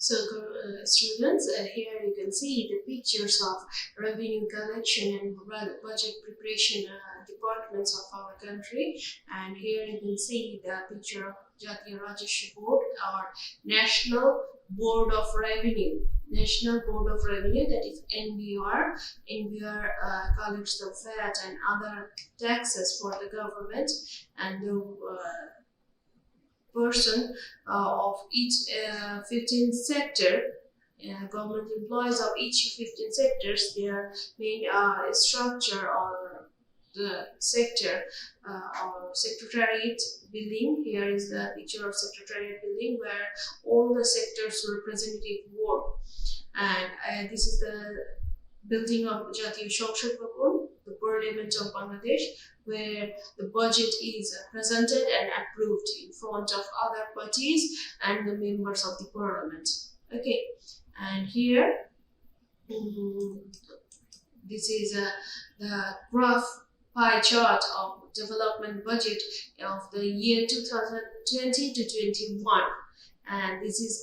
So, students, here you can see the pictures of revenue collection and budget preparation departments of our country. And here you can see the picture of Jatiya Rajashri Board, or National Board of Revenue. National Board of Revenue, that is NBR. NBR collects the VAT and other taxes for the government, and the person of each 15 sector, government employees of each 15 sectors, their main structure or the sector or secretariat building. Here is the picture of secretariat building where all the sectors representative work, and this is the building of Jatiya সংসদ Bhavan, the Parliament of Bangladesh, where the budget is presented and approved in front of other parties and the members of the parliament. Okay, and here this is the graph pie chart of development budget of the year 2020 to 21, and this is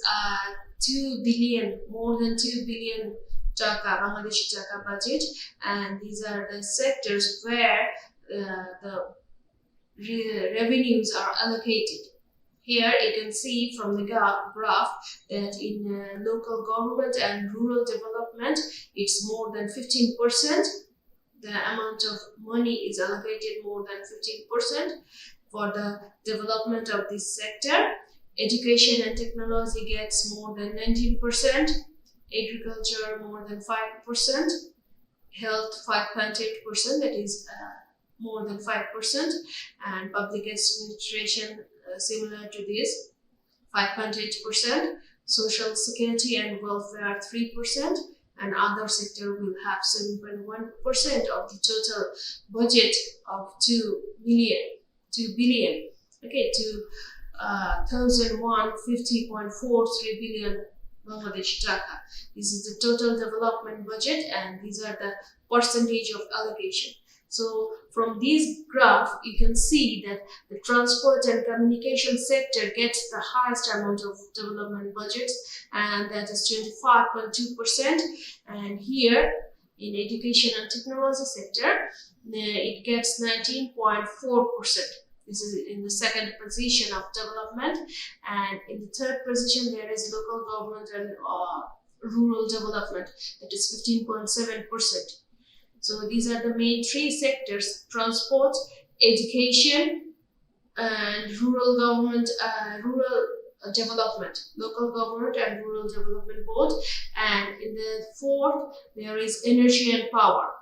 2 billion, more than 2 billion taka, Bangladeshi taka budget, and these are the sectors where the revenues are allocated. Here you can see from the graph that in local government and rural development, it's more than 15%. The amount of money is allocated more than 15% for the development of this sector. Education and technology gets more than 19%. Agriculture more than 5%. Health 5.8%, that is more than 5%, and public administration similar to this 5.8%, social security and welfare 3%, and other sector will have 7.1% of the total budget of 2 billion, okay, to 1,150.43 billion Bangladeshi taka. This is the total development budget, and these are the percentage of allocation. So from this graph, you can see that the transport and communication sector gets the highest amount of development budgets, and that is 25.2%. And here in education and technology sector, it gets 19.4%. This is in the second position of development, and in the third position there is local government and rural development, that is 15.7%. So these are the main three sectors: transport, education, and rural government, rural development, local government and rural development board. And in the fourth, there is energy and power,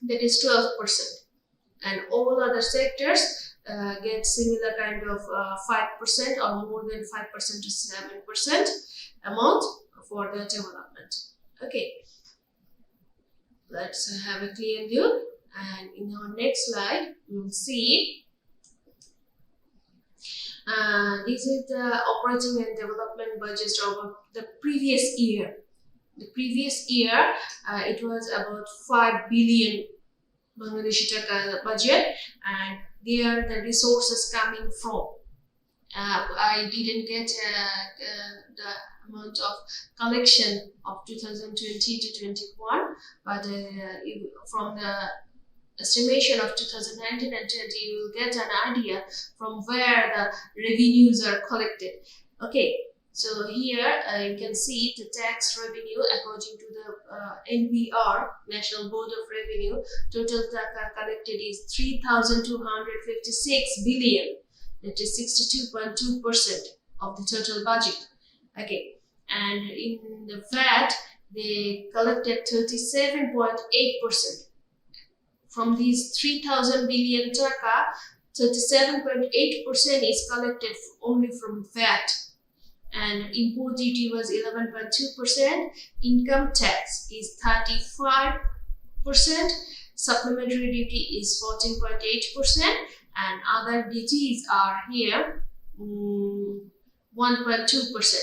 that is 12%. And all other sectors get similar kind of 5% or more than 5% to 7% amount for the development. Okay. Let's have a clear look, and in our next slide we will see this is the operating and development budget of the previous year. The previous year it was about 5 billion Bangladeshi taka budget, and there the resources coming from. I didn't get the amount of collection of 2020 to 21, but from the estimation of 2019 and 20, you will get an idea from where the revenues are collected. Okay, so here you can see the tax revenue according to the NBR, National Board of Revenue. Total taka collected is 3,256 billion. That is 62.2% of the total budget. Okay, and in the VAT, they collected 37.8%. From these 3,000 billion taka, 37.8% is collected only from VAT. And import duty was 11.2%. Income tax is 35%. Supplementary duty is 14.8%. And other duties are here 1.2%.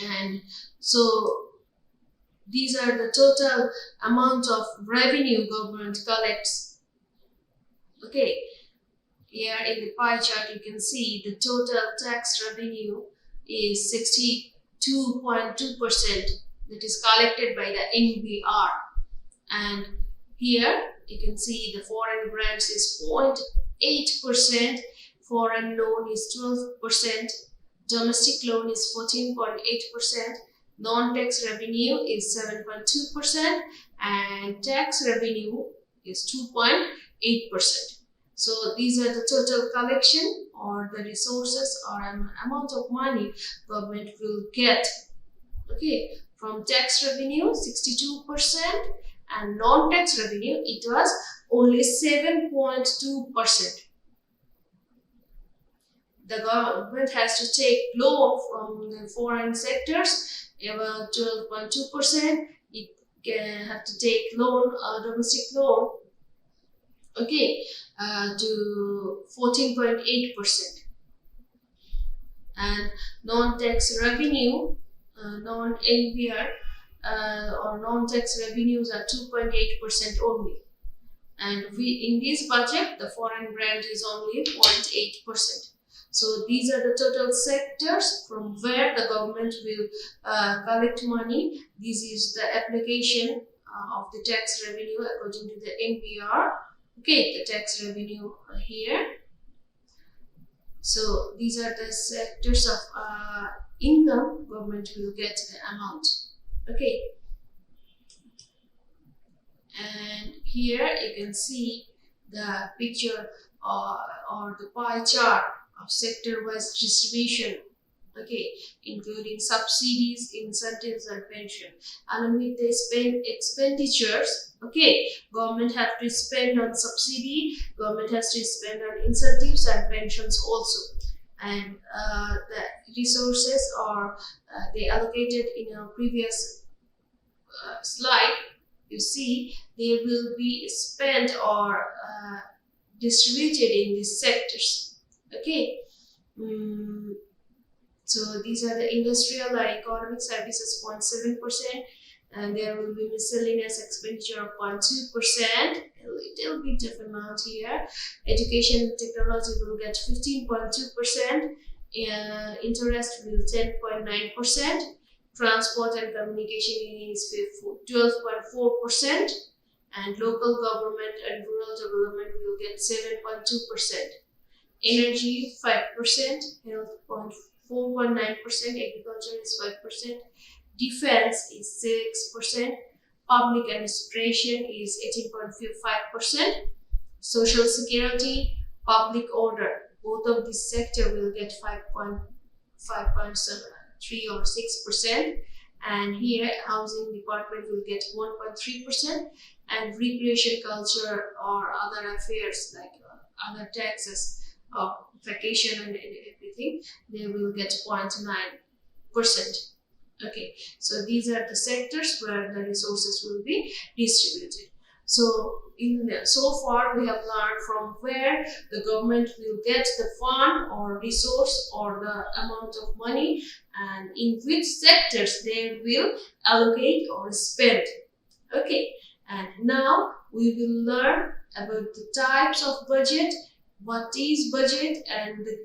And so these are the total amount of revenue government collects. Okay, here in the pie chart you can see the total tax revenue is 2.2% that is collected by the NBR. And here you can see the foreign grants is 0.8%, foreign loan is 12%, domestic loan is 14.8%, non-tax revenue is 7.2%, and tax revenue is 2.8%. So these are the total collection or the resources or amount of money government will get. Okay, from tax revenue 62% and non-tax revenue it was only 7.2%. The government has to take loan from the foreign sectors about 12.2%. It can have to take loan, domestic loan, okay, to 14.8%. And non-tax revenue, non-NBR or non-tax revenues are 2.8% only. And in this budget, the foreign grant is only 0.8%. So these are the total sectors from where the government will collect money. This is the application of the tax revenue according to the NBR. Okay, the tax revenue here. So these are the sectors of income government will get the amount. Okay, and here you can see the picture or the pie chart of sector-wise distribution, okay, including subsidies, incentives, and pension. Along with the expenditures, okay, government have to spend on subsidy, government has to spend on incentives and pensions also. And the resources are they allocated in a previous slide. You see, they will be spent or distributed in these sectors. Okay, so these are the industrial and economic services 0.7%, and there will be miscellaneous expenditure of 0.2%, a little bit of amount here. Education and technology will get 15.2%, interest will 10.9%, transport and communication is 12.4%, and local government and rural development will get 7.2%. Energy 5%, health 4.9%, agriculture is 5%, defense is 6%, public administration is 18.5%, social security, public order, both of this sector will get 5.3 or 6%, and here housing department will get 1.3%, and recreation, culture or other affairs like other taxes, vacation and everything, they will get 0.9%. Okay, so these are the sectors where the resources will be distributed. So so far we have learned from where the government will get the fund or resource or the amount of money, and in which sectors they will allocate or spend. Okay, and now we will learn about the types of budget, what is budget, and the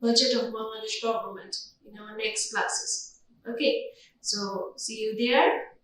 budget of Bangladesh government in our next classes. Okay, so see you there.